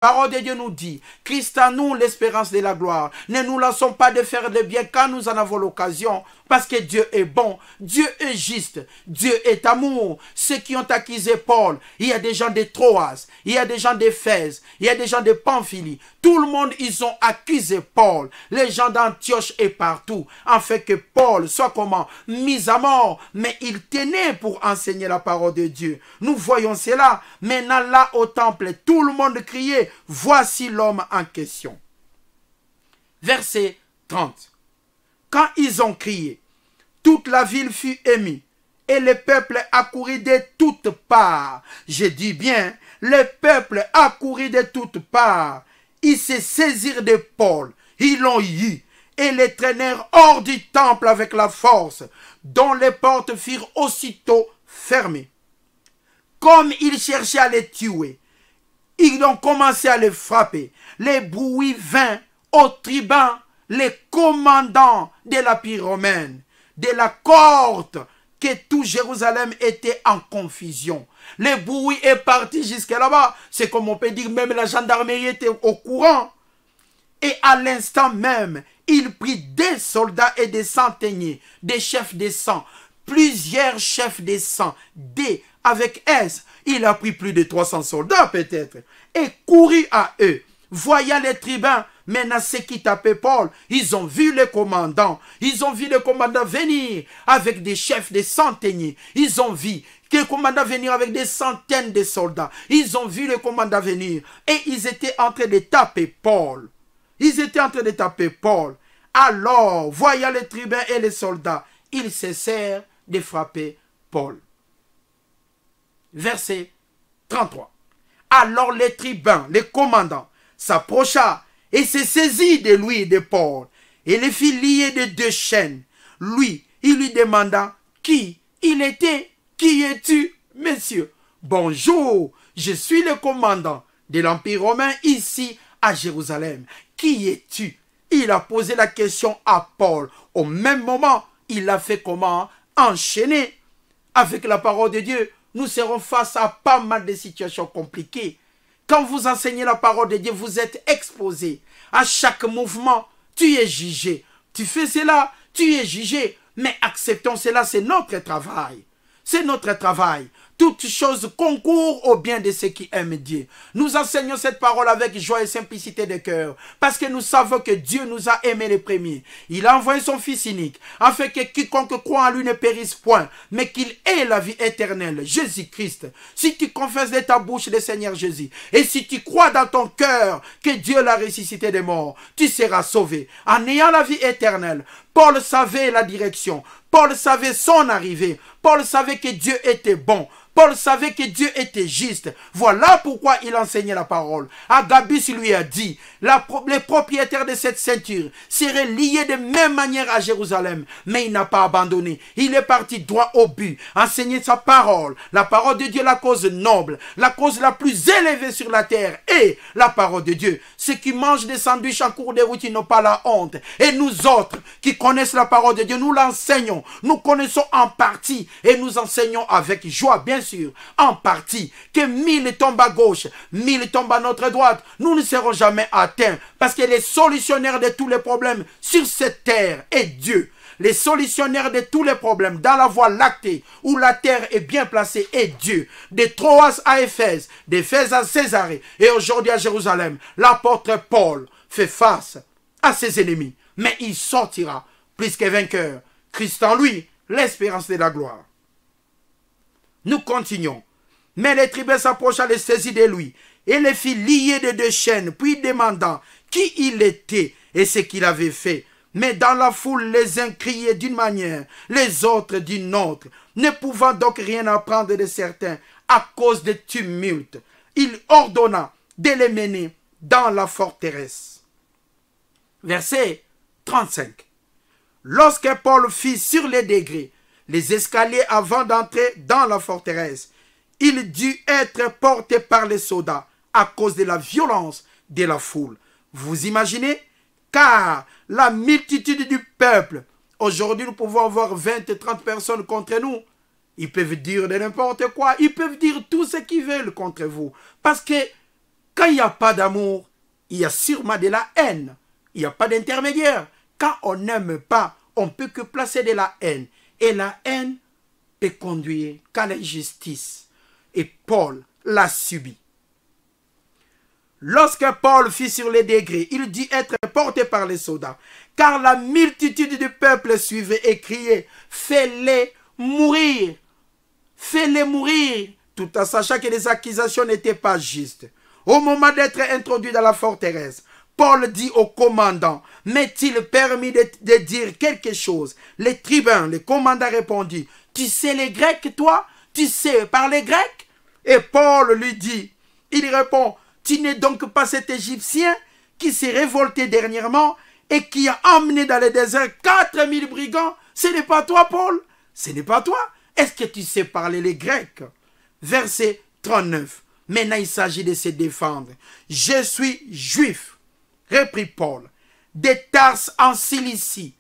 La parole de Dieu nous dit, Christ en nous, l'espérance de la gloire. Ne nous lassons pas de faire le bien quand nous en avons l'occasion, parce que Dieu est bon, Dieu est juste, Dieu est amour. Ceux qui ont accusé Paul, il y a des gens de Troas, il y a des gens d'Éphèse, il y a des gens de Pamphylie. Tout le monde, ils ont accusé Paul. Les gens d'Antioche et partout, en fait que Paul soit comment? Mis à mort, mais il tenait pour enseigner la parole de Dieu. Nous voyons cela. Maintenant là au temple, tout le monde criait, voici l'homme en question. Verset 30. Quand ils ont crié, toute la ville fut émue et le peuple accourut de toutes parts. Je dis bien, le peuple accourut de toutes parts. Ils se saisirent de Paul, ils l'ont eu et les traînèrent hors du temple avec la force, dont les portes furent aussitôt fermées. Comme ils cherchaient à les tuer, ils ont commencé à les frapper. Les bruits vinrent aux tribuns, les commandants de la pire romaine, de la cohorte, que tout Jérusalem était en confusion. Le bruit est parti jusqu'à là-bas. C'est comme on peut dire, même la gendarmerie était au courant. Et à l'instant même, il prit des soldats et des centeniers, des chefs des cent, plusieurs chefs des cent, des avec S. Il a pris plus de 300 soldats peut-être, et courut à eux. Voyant les tribuns, maintenant ceux qui tapaient Paul, ils ont vu le commandant. Ils ont vu le commandant venir avec des chefs, des centeniers. Ils ont vu le commandant venir avec des centaines de soldats. Ils ont vu le commandant venir et ils étaient en train de taper Paul. Ils étaient en train de taper Paul. Alors, voyant les tribuns et les soldats, ils cessèrent de frapper Paul. Verset 33. Alors les tribuns, les commandants, s'approcha et se saisit de lui et de Paul et les fit lier de deux chaînes. Lui, il lui demanda qui il était. Qui es-tu, monsieur? Bonjour, je suis le commandant de l'Empire romain ici à Jérusalem. Qui es-tu? Il a posé la question à Paul. Au même moment, il l'a fait comment? Enchaîner avec la parole de Dieu. Nous serons face à pas mal de situations compliquées. Quand vous enseignez la parole de Dieu, vous êtes exposé. À chaque mouvement, tu es jugé. Tu fais cela, tu es jugé. Mais acceptons cela, c'est notre travail. C'est notre travail. Toutes choses concourent au bien de ceux qui aiment Dieu. Nous enseignons cette parole avec joie et simplicité de cœur, parce que nous savons que Dieu nous a aimés les premiers. Il a envoyé son Fils unique, afin que quiconque croit en lui ne périsse point, mais qu'il ait la vie éternelle, Jésus-Christ. Si tu confesses de ta bouche le Seigneur Jésus, et si tu crois dans ton cœur que Dieu l'a ressuscité des morts, tu seras sauvé. En ayant la vie éternelle, Paul savait la direction. Paul savait son arrivée. Paul savait que Dieu était bon. Paul savait que Dieu était juste. Voilà pourquoi il enseignait la parole. Agabus lui a dit, les propriétaires de cette ceinture seraient liés de même manière à Jérusalem. Mais il n'a pas abandonné. Il est parti droit au but. Enseigner sa parole. La parole de Dieu, la cause noble. La cause la plus élevée sur la terre. Et la parole de Dieu. Ceux qui mangent des sandwichs en cours de route, ils n'ont pas la honte. Et nous autres qui connaissent la parole de Dieu, nous l'enseignons. Nous connaissons en partie. Et nous enseignons avec joie, bien sûr. En partie, que 1000 tombent à gauche, 1000 tombent à notre droite, nous ne serons jamais atteints, parce que les solutionnaires de tous les problèmes sur cette terre est Dieu. Les solutionnaires de tous les problèmes dans la voie lactée, où la terre est bien placée, est Dieu. De Troas à Éphèse, d'Éphèse à Césarée, et aujourd'hui à Jérusalem, l'apôtre Paul fait face à ses ennemis, mais il sortira plus que vainqueur. Christ en lui, l'espérance de la gloire. Nous continuons. Mais les tribuns s'approcha les saisit de lui et les fit lier de deux chaînes, puis demandant qui il était et ce qu'il avait fait. Mais dans la foule, les uns criaient d'une manière, les autres d'une autre, ne pouvant donc rien apprendre de certains à cause des tumultes. Il ordonna de les mener dans la forteresse. Verset 35. Lorsque Paul fit sur les degrés les escaliers avant d'entrer dans la forteresse, il dut être porté par les soldats à cause de la violence de la foule. Vous imaginez? Car la multitude du peuple, aujourd'hui nous pouvons avoir 20 et 30 personnes contre nous. Ils peuvent dire de n'importe quoi, ils peuvent dire tout ce qu'ils veulent contre vous. Parce que Quand il n'y a pas d'amour, il y a sûrement de la haine. Il n'y a pas d'intermédiaire. Quand on n'aime pas, on ne peut que placer de la haine. Et la haine peut conduire qu'à l'injustice. Et Paul l'a subi. Lorsque Paul fut sur les degrés, il dit être porté par les soldats, car la multitude du peuple suivait et criait, fais-les mourir, fais-les mourir, tout en sachant que les accusations n'étaient pas justes. Au moment d'être introduit dans la forteresse, Paul dit au commandant, m'est-il permis de dire quelque chose? Les tribuns, le commandant répondit, tu sais les Grecs, toi? Tu sais parler grec? Et Paul lui dit, il répond, tu n'es donc pas cet Égyptien qui s'est révolté dernièrement et qui a emmené dans le désert 4000 brigands? Ce n'est pas toi, Paul? Ce n'est pas toi? Est-ce que tu sais parler les Grecs? Verset 39. Maintenant, il s'agit de se défendre. Je suis juif, reprit Paul, de Tarse en Cilicie.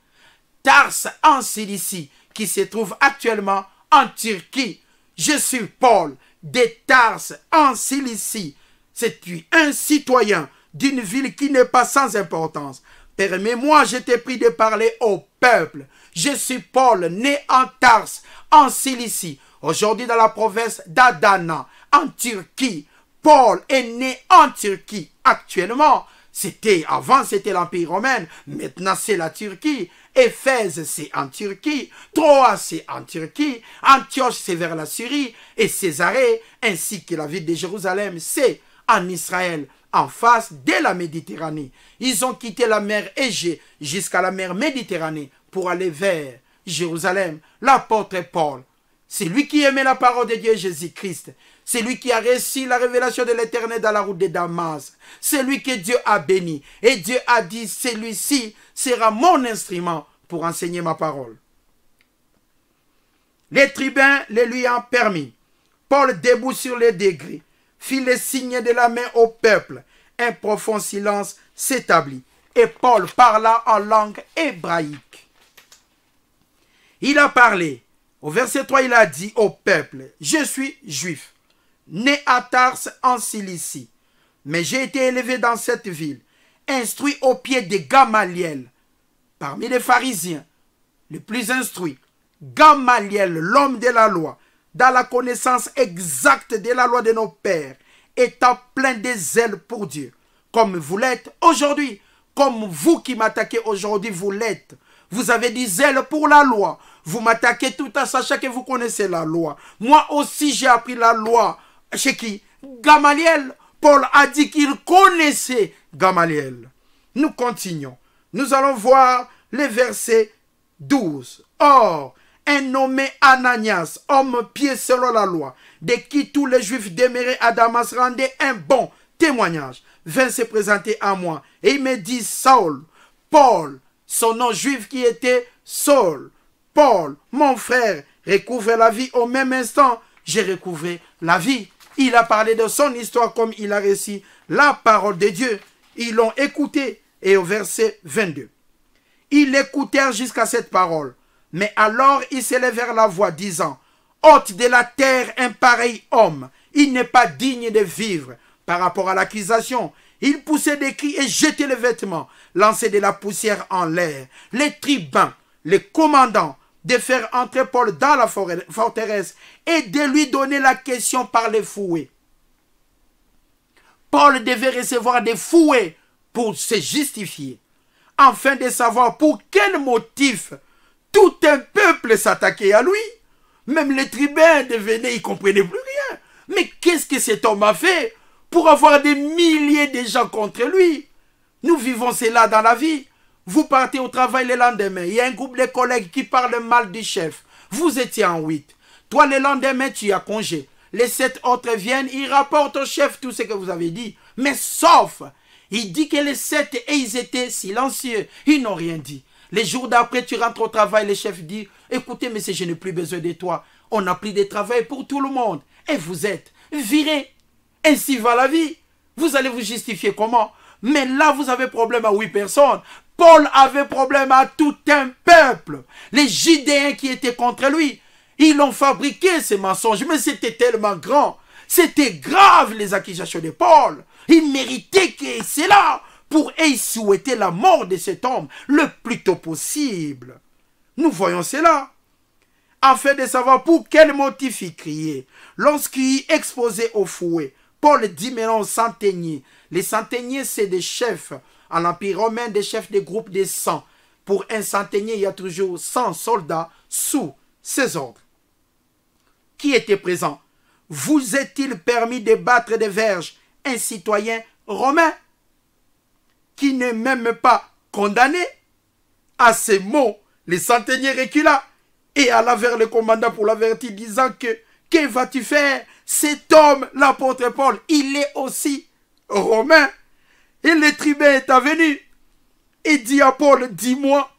Tarse en Cilicie, qui se trouve actuellement en Turquie. Je suis Paul, de Tarse en Cilicie. C'est un citoyen d'une ville qui n'est pas sans importance. Permets-moi, je t'ai pris de parler au peuple. Je suis Paul, né en Tarse, en Cilicie, aujourd'hui dans la province d'Adana, en Turquie. Paul est né en Turquie. Actuellement, avant c'était l'Empire romain, maintenant c'est la Turquie. Éphèse c'est en Turquie, Troas c'est en Turquie, Antioche c'est vers la Syrie, et Césarée ainsi que la ville de Jérusalem c'est en Israël, en face de la Méditerranée. Ils ont quitté la mer Égée jusqu'à la mer Méditerranée pour aller vers Jérusalem. L'apôtre Paul, c'est lui qui aimait la parole de Dieu Jésus-Christ. C'est lui qui a reçu la révélation de l'Éternel dans la route de Damas. C'est lui que Dieu a béni. Et Dieu a dit, celui-ci sera mon instrument pour enseigner ma parole. Les tribuns les lui ont permis. Paul, debout sur les degrés, fit le signe de la main au peuple. Un profond silence s'établit. Et Paul parla en langue hébraïque. Il a parlé. Au verset 3, il a dit au peuple, je suis juif, né à Tarse en Cilicie, mais j'ai été élevé dans cette ville, instruit au pied de Gamaliel, parmi les pharisiens, le plus instruit. Gamaliel, l'homme de la loi, dans la connaissance exacte de la loi de nos pères, étant plein de zèle pour Dieu, comme vous l'êtes aujourd'hui, comme vous qui m'attaquez aujourd'hui, vous l'êtes. Vous avez du zèle pour la loi. Vous m'attaquez tout en sachant que vous connaissez la loi. Moi aussi, j'ai appris la loi. Chez qui? Gamaliel. Paul a dit qu'il connaissait Gamaliel. Nous continuons. Nous allons voir les versets 12. Or, un nommé Ananias, homme pieux selon la loi, de qui tous les Juifs demeurés à Damas rendaient un bon témoignage, vint se présenter à moi. Et il me dit, Saul, Paul, son nom juif qui était Saul, Paul, mon frère, recouvre la vie au même instant. J'ai recouvré la vie. Il a parlé de son histoire comme il a reçu la parole de Dieu. Ils l'ont écouté. Et au verset 22. Ils l'écoutèrent jusqu'à cette parole. Mais alors ils s'élevèrent la voix disant, hôte de la terre, un pareil homme, il n'est pas digne de vivre. Par rapport à l'accusation, ils poussaient des cris et jetaient les vêtements, lançaient de la poussière en l'air. Les tribuns, les commandants, de faire entrer Paul dans la forteresse et de lui donner la question par les fouets. Paul devait recevoir des fouets pour se justifier, afin de savoir pour quel motif tout un peuple s'attaquait à lui. Même les tribuns devenaient, ils ne comprenaient plus rien. Mais qu'est-ce que cet homme a fait pour avoir des milliers de gens contre lui? Nous vivons cela dans la vie. Vous partez au travail le lendemain, il y a un groupe de collègues qui parlent mal du chef. Vous étiez en 8. Toi, le lendemain, tu as congé. Les 7 autres viennent, ils rapportent au chef tout ce que vous avez dit. Mais sauf, il dit que les 7, et ils étaient silencieux. Ils n'ont rien dit. Les jours d'après, tu rentres au travail, le chef dit, écoutez, monsieur, je n'ai plus besoin de toi. On a pris des travail pour tout le monde. Et vous êtes virés. Ainsi va la vie. Vous allez vous justifier comment? Mais là, vous avez problème à 8 personnes. Paul avait problème à tout un peuple. Les Judéens qui étaient contre lui, ils ont fabriqué ces mensonges. Mais c'était tellement grand. C'était grave les accusations de Paul. Il méritait que cela pour souhaiter la mort de cet homme le plus tôt possible. Nous voyons cela. Afin de savoir pour quel motif il criait. Lorsqu'il exposait au fouet, Paul dit maintenant aux centeniers. Les centeniers, c'est des chefs. En l'Empire romain, des chefs de groupes de 100. Pour un centenier, il y a toujours 100 soldats sous ses ordres. Qui était présent? Vous est-il permis de battre des verges un citoyen romain qui n'est même pas condamné? À ces mots, les centeniers recula et alla vers le commandant pour l'avertir, disant que vas-tu faire? Cet homme, l'apôtre Paul, il est aussi romain. Et le tribun est venu et dit à Paul, dis-moi,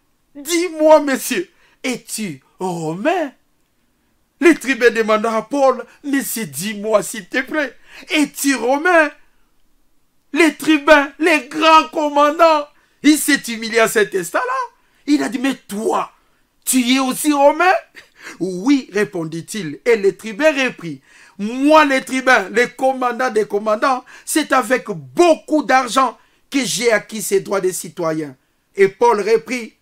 monsieur, es-tu romain? Le tribun demanda à Paul, monsieur, dis-moi s'il te plaît, es-tu romain? Le tribun, le grand commandant, il s'est humilié à cet instant-là. Il a dit, mais toi, tu es aussi romain? Oui, répondit-il. Et le tribun reprit, moi le tribun, le commandant des commandants, c'est avec beaucoup d'argent que j'ai acquis ces droits de citoyen. Et Paul reprit,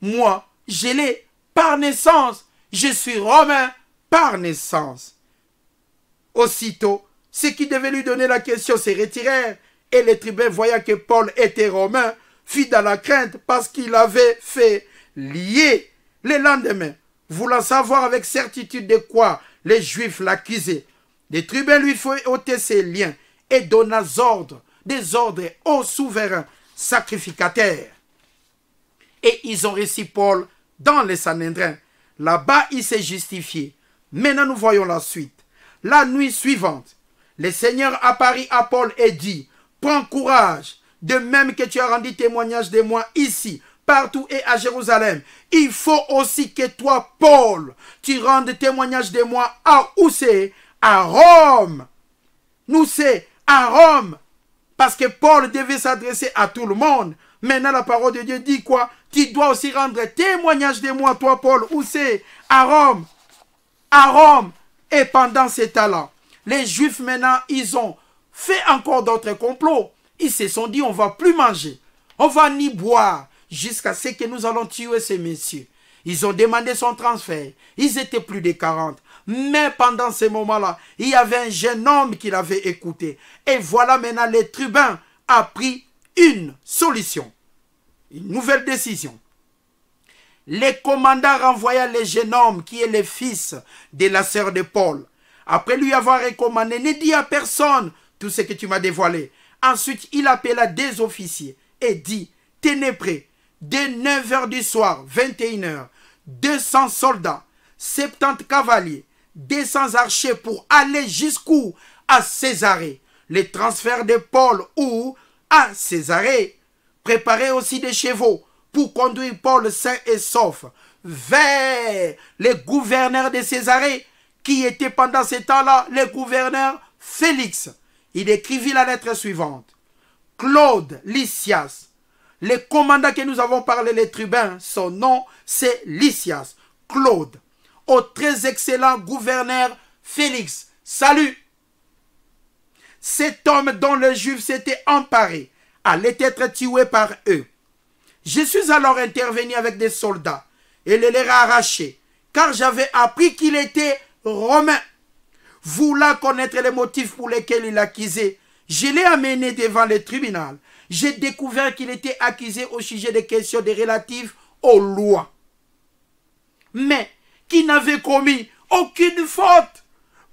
moi, je l'ai par naissance, je suis romain par naissance. Aussitôt, ceux qui devaient lui donner la question se retirèrent, et le tribun, voyant que Paul était romain, fit dans la crainte parce qu'il avait fait lier le lendemain, voulant savoir avec certitude de quoi les Juifs l'accusaient. Le tribun lui fit ôter ses liens et donna des ordres au souverain sacrificateur. Et ils ont reçu Paul dans les Sanhédrins. Là-bas, il s'est justifié. Maintenant, nous voyons la suite. La nuit suivante, le Seigneur apparut à Paul et dit, prends courage, de même que tu as rendu témoignage de moi ici, partout et à Jérusalem. Il faut aussi que toi, Paul, tu rendes témoignage de moi à où c'est? À Rome. Nous c'est à Rome. Parce que Paul devait s'adresser à tout le monde. Maintenant, la parole de Dieu dit quoi? Tu dois aussi rendre témoignage de moi, toi, Paul. Où c'est? À Rome. À Rome. Et pendant ces temps-là, les Juifs, maintenant, ils ont fait encore d'autres complots. Ils se sont dit, on ne va plus manger. On ne va ni boire jusqu'à ce que nous allons tuer ces messieurs. Ils ont demandé son transfert. Ils étaient plus de 40. Mais pendant ces moments-là, il y avait un jeune homme qui l'avait écouté. Et voilà maintenant, le tribun a pris une solution. Une nouvelle décision. Le commandant renvoya le jeune homme qui est le fils de la sœur de Paul. Après lui avoir recommandé, ne dis à personne tout ce que tu m'as dévoilé. Ensuite, il appela des officiers et dit, tenez prêt, dès 9 h du soir, 21 h, 200 soldats, 70 cavaliers, 200 archers pour aller jusqu'où? À Césarée. Le transfert de Paul ou à Césarée. Préparez aussi des chevaux pour conduire Paul sain et sauf vers le gouverneur de Césarée, qui était pendant ce temps-là le gouverneur Félix. Il écrivit la lettre suivante. Claude Lysias, le commandant que nous avons parlé, les tribuns, son nom c'est Lysias. Claude, au très excellent gouverneur Félix, salut. Cet homme dont les Juifs s'étaient emparés allait être tué par eux. Je suis alors intervenu avec des soldats et les leur arraché, car j'avais appris qu'il était romain. Voulant connaître les motifs pour lesquels il l'accusait, je l'ai amené devant le tribunal. J'ai découvert qu'il était accusé au sujet des questions relatives aux lois, mais qui n'avait commis aucune faute.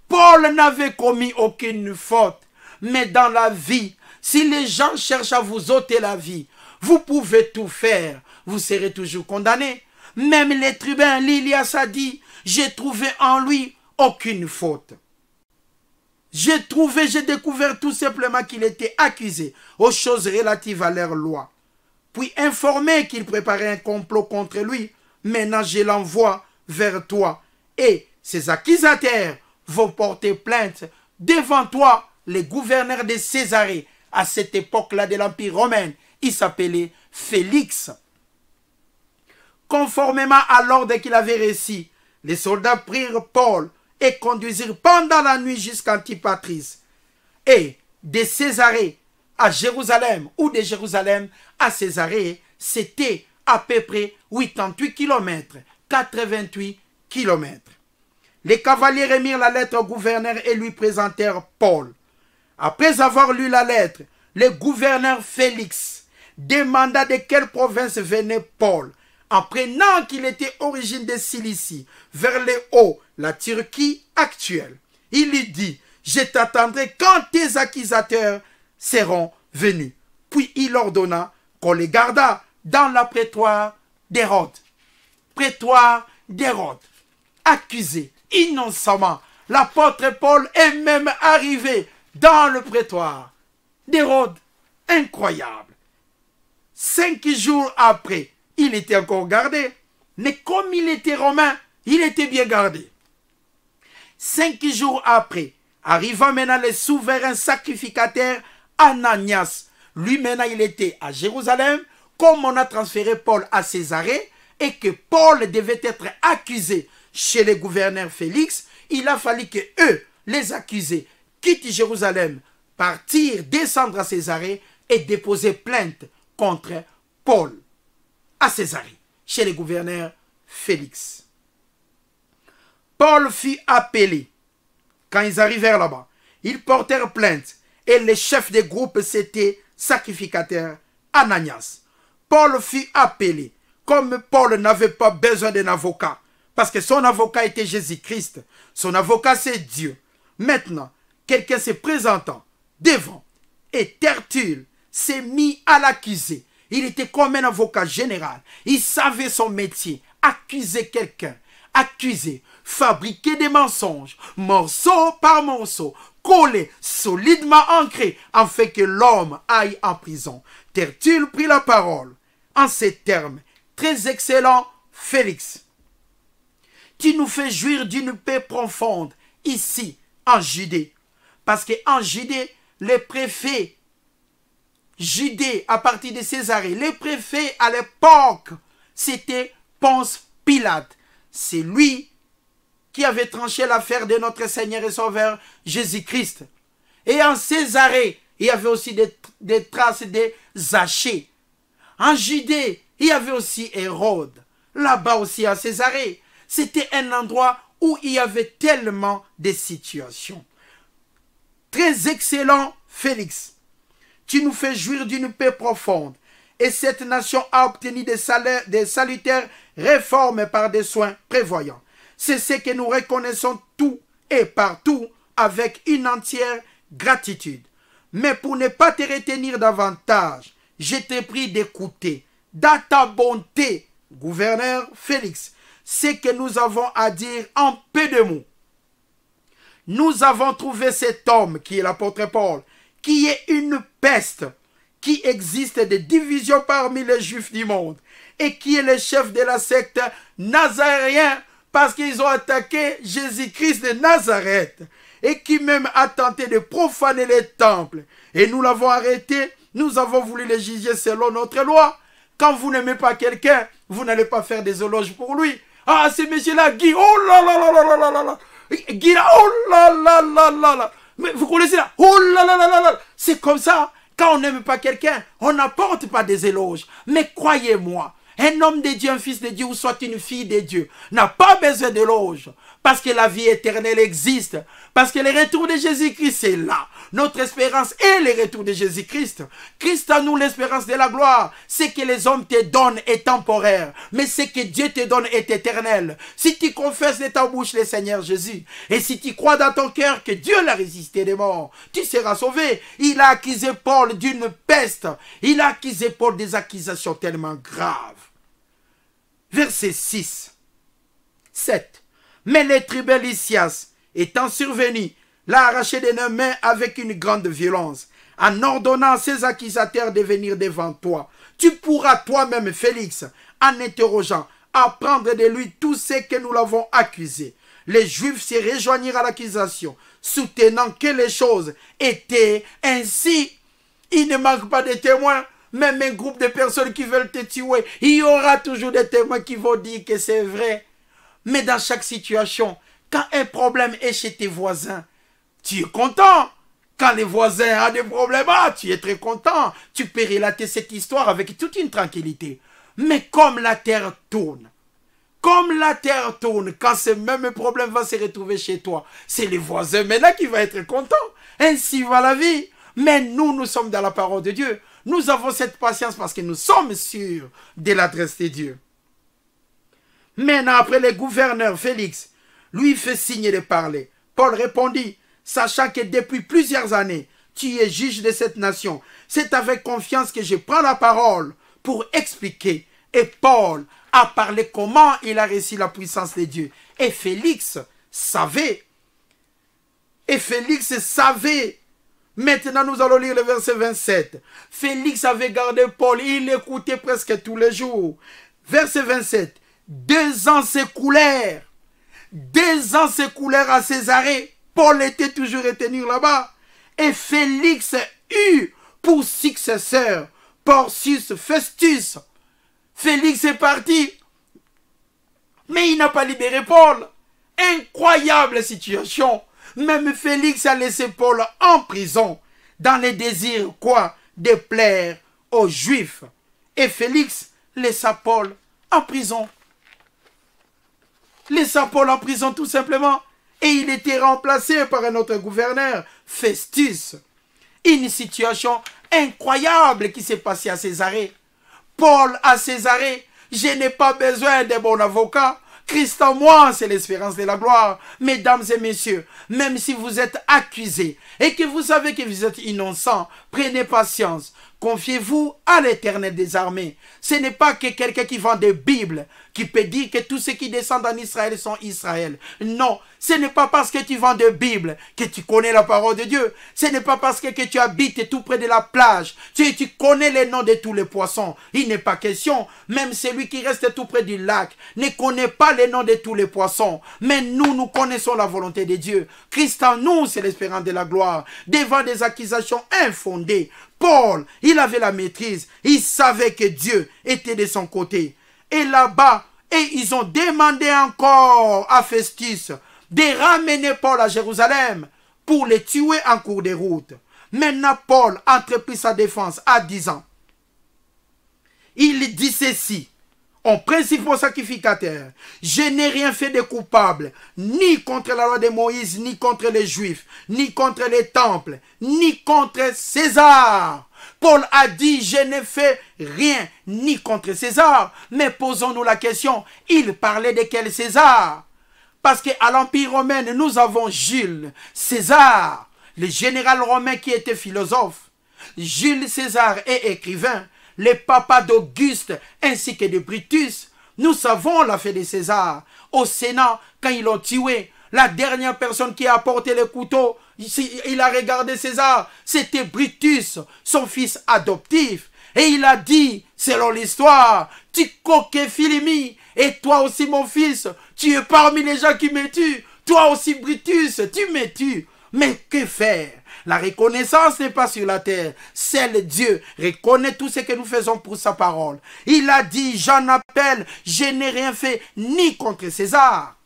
Paul n'avait commis aucune faute. Mais dans la vie, si les gens cherchent à vous ôter la vie, vous pouvez tout faire, vous serez toujours condamné. Même les tribuns, Lysias a dit, j'ai trouvé en lui aucune faute. J'ai découvert tout simplement qu'il était accusé aux choses relatives à leur loi. Puis informé qu'il préparait un complot contre lui, maintenant je l'envoie vers toi. Et ces accusateurs vont porter plainte devant toi, le gouverneur de Césarée. À cette époque-là de l'Empire romain, il s'appelait Félix. Conformément à l'ordre qu'il avait reçu, les soldats prirent Paul et conduisirent pendant la nuit jusqu'à Antipatris. Et de Césarée à Jérusalem ou de Jérusalem à Césarée, c'était à peu près 88 km, 88 km. Les cavaliers remirent la lettre au gouverneur et lui présentèrent Paul. Après avoir lu la lettre, le gouverneur Félix demanda de quelle province venait Paul, apprenant qu'il était origine de Cilicie, vers le haut, la Turquie actuelle. Il lui dit, je t'attendrai quand tes accusateurs seront venus. Puis il ordonna qu'on les gardât dans la prétoire d'Hérode. Prétoire d'Hérode. Accusé innocemment. L'apôtre Paul est même arrivé dans le prétoire d'Hérode. Incroyable. 5 jours après, il était encore gardé. Mais comme il était romain, il était bien gardé. 5 jours après, arriva maintenant le souverain sacrificateur Ananias. Lui maintenant, il était à Jérusalem. Comme on a transféré Paul à Césarée et que Paul devait être accusé chez le gouverneur Félix, il a fallu que eux, les accusés, quittent Jérusalem, partir, descendre à Césarée et déposer plainte contre Paul à Césarée, chez le gouverneur Félix. Paul fut appelé. Quand ils arrivèrent là-bas, ils portèrent plainte et le chef des groupes, c'était sacrificateur Ananias. Paul fut appelé. Comme Paul n'avait pas besoin d'un avocat, parce que son avocat était Jésus-Christ, son avocat c'est Dieu. Maintenant, quelqu'un se présentant devant et Tertulle s'est mis à l'accuser. Il était comme un avocat général. Il savait son métier. Accuser quelqu'un. Accuser. Fabriquer des mensonges. Morceau par morceau. Coller, solidement ancré, afin que l'homme aille en prison. Tertulle prit la parole en ces termes. Très excellent, Félix. Tu nous fais jouir d'une paix profonde ici, en Judée. Parce qu'en Judée, les préfets Judée, à partir de Césarée, les préfets à l'époque, c'était Ponce Pilate. C'est lui qui avait tranché l'affaire de notre Seigneur et Sauveur Jésus-Christ. Et en Césarée, il y avait aussi des traces de Zachée. En Judée, il y avait aussi Hérode. Là-bas aussi à Césarée. C'était un endroit où il y avait tellement de situations. Très excellent, Félix. Tu nous fais jouir d'une paix profonde. Et cette nation a obtenu des salutaires réformes par des soins prévoyants. C'est ce que nous reconnaissons tout et partout avec une entière gratitude. Mais pour ne pas te retenir davantage, je t'ai pris d'écouter dans ta bonté, gouverneur Félix, ce que nous avons à dire en peu de mots. Nous avons trouvé cet homme qui est l'apôtre Paul, qui est une peste, qui existe des divisions parmi les Juifs du monde et qui est le chef de la secte nazaréen parce qu'ils ont attaqué Jésus-Christ de Nazareth et qui même a tenté de profaner les temples. Et nous l'avons arrêté, nous avons voulu le juger selon notre loi. Quand vous n'aimez pas quelqu'un, vous n'allez pas faire des éloges pour lui. Ah, ce monsieur-là, Guy, oh là là là là là là là. Guy là, oh là là là là là. Mais vous connaissez là, oh là là là là là. C'est comme ça. Quand on n'aime pas quelqu'un, on n'apporte pas des éloges. Mais croyez-moi, un homme de Dieu, un fils de Dieu, ou soit une fille de Dieu, n'a pas besoin d'éloges. Parce que la vie éternelle existe. Parce que le retour de Jésus-Christ est là. Notre espérance est le retour de Jésus-Christ. Christ a nous l'espérance de la gloire. Ce que les hommes te donnent est temporaire. Mais ce que Dieu te donne est éternel. Si tu confesses de ta bouche le Seigneur Jésus, et si tu crois dans ton cœur que Dieu l'a résisté des morts, tu seras sauvé. Il a accusé Paul d'une peste. Il a accusé Paul des accusations tellement graves. Verset 6. 7. Mais le tribun Lysias, étant survenu, l'a arraché de nos mains avec une grande violence, en ordonnant à ses accusateurs de venir devant toi. Tu pourras toi-même, Félix, en interrogeant, apprendre de lui tout ce que nous l'avons accusé. Les Juifs se rejoignirent à l'accusation, soutenant que les choses étaient ainsi. Il ne manque pas de témoins. Même un groupe de personnes qui veulent te tuer, il y aura toujours des témoins qui vont dire que c'est vrai. Mais dans chaque situation, quand un problème est chez tes voisins, tu es content. Quand les voisins ont des problèmes, tu es très content. Tu peux relater cette histoire avec toute une tranquillité. Mais comme la terre tourne, quand ce même problème va se retrouver chez toi, c'est les voisins maintenant qui vont être contents. Ainsi va la vie. Mais nous sommes dans la parole de Dieu. Nous avons cette patience parce que nous sommes sûrs de l'adresse de Dieu. Maintenant, après le gouverneur Félix lui fait signe de parler, Paul répondit, sachant que depuis plusieurs années, tu es juge de cette nation. C'est avec confiance que je prends la parole pour expliquer. Et Paul a parlé comment il a reçu la puissance de Dieu. Et Félix savait. Maintenant, nous allons lire le verset 27. Félix avait gardé Paul. Il l'écoutait presque tous les jours. Verset 27. 2 ans s'écoulèrent. 2 ans s'écoulèrent à Césarée. Paul était toujours retenu là-bas. Et Félix eut pour successeur Porcius Festus. Félix est parti. Mais il n'a pas libéré Paul. Incroyable situation. Même Félix a laissé Paul en prison. Dans le désir, quoi? De plaire aux Juifs. Et Félix laissa Paul en prison. Laissa Paul en prison tout simplement. Et il était remplacé par un autre gouverneur, Festus. Une situation incroyable qui s'est passée à Césarée. Paul à Césarée, je n'ai pas besoin d'un bon avocat. Christ en moi, c'est l'espérance de la gloire. Mesdames et messieurs, même si vous êtes accusés et que vous savez que vous êtes innocents, prenez patience. Confiez-vous à l'Éternel des armées. Ce n'est pas que quelqu'un qui vend des Bibles qui peut dire que tous ceux qui descendent en Israël sont Israël. Non, ce n'est pas parce que tu vends des Bibles que tu connais la parole de Dieu. Ce n'est pas parce que tu habites tout près de la plage. Tu connais les noms de tous les poissons. Il n'est pas question. Même celui qui reste tout près du lac ne connaît pas les noms de tous les poissons. Mais nous connaissons la volonté de Dieu. Christ en nous, c'est l'espérance de la gloire. Devant des accusations infondées, Paul, il avait la maîtrise. Il savait que Dieu était de son côté. Et là-bas, ils ont demandé encore à Festus de ramener Paul à Jérusalem pour le tuer en cours de route. Maintenant, Paul entreprit sa défense à 10 ans. Il dit ceci, en principal sacrificateur, je n'ai rien fait de coupable, ni contre la loi de Moïse, ni contre les Juifs, ni contre les temples, ni contre César. Paul a dit, je n'ai fait rien, ni contre César. Mais posons-nous la question, il parlait de quel César? Parce qu'à l'Empire romain, nous avons Jules César, le général romain qui était philosophe. Jules César est écrivain. Les papas d'Auguste ainsi que de Brutus. Nous savons la fête de César. Au Sénat, quand ils l'ont tué, la dernière personne qui a apporté le couteau, il a regardé César, c'était Brutus, son fils adoptif. Et il a dit, selon l'histoire, tu coquet Philimi, et toi aussi mon fils, tu es parmi les gens qui me tuent. Toi aussi Brutus, tu me tues. Mais que faire? La reconnaissance n'est pas sur la terre. Seul Dieu reconnaît tout ce que nous faisons pour sa parole. Il a dit, j'en appelle, je n'ai rien fait ni contre César.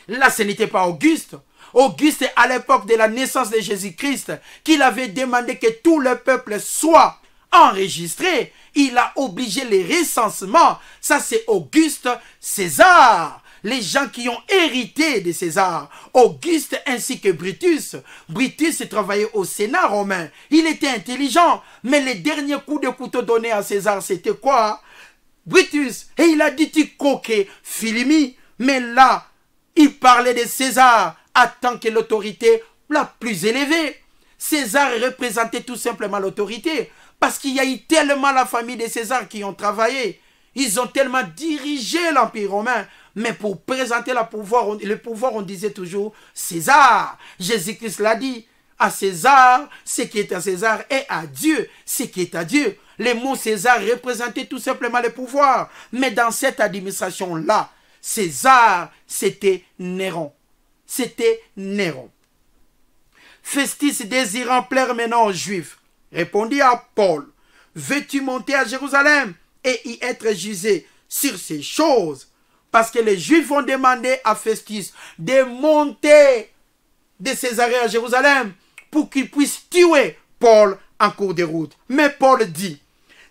Là, ce n'était pas Auguste. Auguste, à l'époque de la naissance de Jésus-Christ, qu'il avait demandé que tout le peuple soit enregistré. Il a obligé les recensements. Ça, c'est Auguste César. Les gens qui ont hérité de César, Auguste ainsi que Brutus. Brutus travaillait au Sénat romain. Il était intelligent, mais le dernier coup de couteau donné à César, c'était quoi? Brutus. Et il a dit, tu coquet, Philimi. Mais là, il parlait de César en tant que l'autorité la plus élevée. César représentait tout simplement l'autorité. Parce qu'il y a eu tellement la famille de César qui ont travaillé. Ils ont tellement dirigé l'Empire romain. Mais pour présenter le pouvoir, on disait toujours César. Jésus-Christ l'a dit. À César, ce qui est à César, et à Dieu, ce qui est à Dieu. Le mot César représentait tout simplement le pouvoir. Mais dans cette administration-là, César, c'était Néron. C'était Néron. Festus, désirant plaire maintenant aux Juifs, répondit à Paul, veux-tu monter à Jérusalem et y être jugé sur ces choses? Parce que les Juifs ont demandé à Festus de monter de Césarée à Jérusalem pour qu'il puisse tuer Paul en cours de route. Mais Paul dit,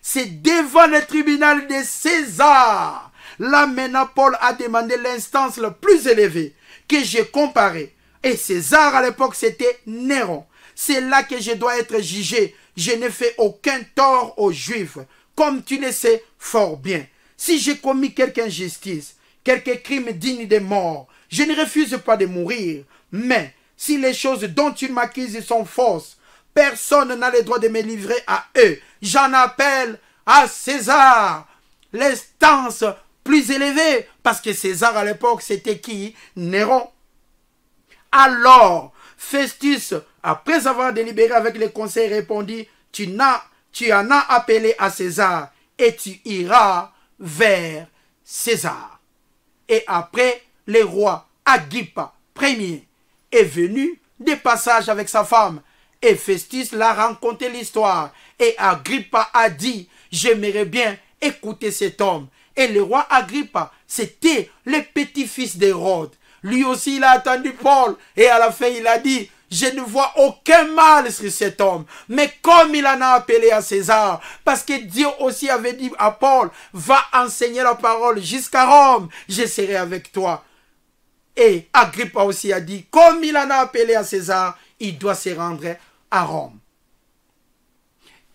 c'est devant le tribunal de César. Là maintenant, Paul a demandé l'instance la plus élevée que j'ai comparée. Et César à l'époque c'était Néron. C'est là que je dois être jugé. Je n'ai fait aucun tort aux Juifs, comme tu le sais fort bien. Si j'ai commis quelque injustice, quelque crime digne de mort, je ne refuse pas de mourir. Mais si les choses dont tu m'accuses sont fausses, personne n'a le droit de me livrer à eux. J'en appelle à César, l'instance plus élevée, parce que César à l'époque c'était qui? Néron. Alors, Festus, après avoir délibéré avec le conseil, répondit, tu en as appelé à César et tu iras vers César. Et après, le roi Agrippa Ier est venu de passage avec sa femme. Et Festus l'a raconté l'histoire. Et Agrippa a dit, j'aimerais bien écouter cet homme. Et le roi Agrippa, c'était le petit-fils d'Hérode. Lui aussi, il a attendu Paul. Et à la fin, il a dit, je ne vois aucun mal sur cet homme. Mais comme il en a appelé à César, parce que Dieu aussi avait dit à Paul, va enseigner la parole jusqu'à Rome, je serai avec toi. Et Agrippa aussi a dit, comme il en a appelé à César, il doit se rendre à Rome.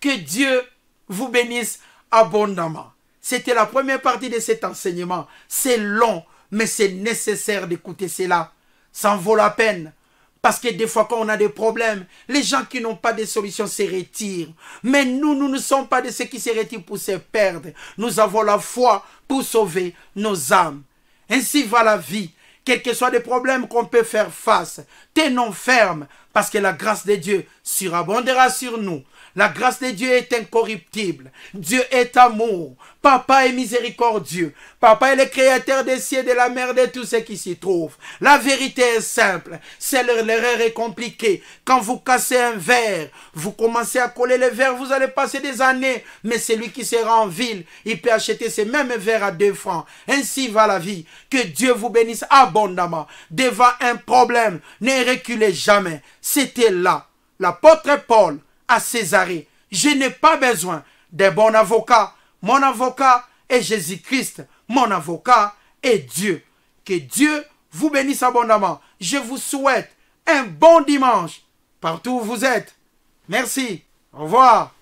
Que Dieu vous bénisse abondamment. C'était la première partie de cet enseignement. C'est long, mais c'est nécessaire d'écouter cela. Ça en vaut la peine. Parce que des fois, quand on a des problèmes, les gens qui n'ont pas de solution se retirent. Mais nous ne sommes pas de ceux qui se retirent pour se perdre. Nous avons la foi pour sauver nos âmes. Ainsi va la vie. Quels que soient les problèmes qu'on peut faire face, tenons ferme, parce que la grâce de Dieu surabondera sur nous. La grâce de Dieu est incorruptible. Dieu est amour. Papa est miséricordieux. Papa est le créateur des cieux et de la mer, de tout ce qui s'y trouve. La vérité est simple. L'erreur est compliquée. Quand vous cassez un verre, vous commencez à coller le verre, vous allez passer des années. Mais celui qui sera en ville, il peut acheter ces mêmes verres à 2 francs. Ainsi va la vie. Que Dieu vous bénisse abondamment. Devant un problème, ne reculez jamais. C'était là. L'apôtre Paul à Césarée. Je n'ai pas besoin d'un bon avocat. Mon avocat est Jésus-Christ. Mon avocat est Dieu. Que Dieu vous bénisse abondamment. Je vous souhaite un bon dimanche partout où vous êtes. Merci. Au revoir.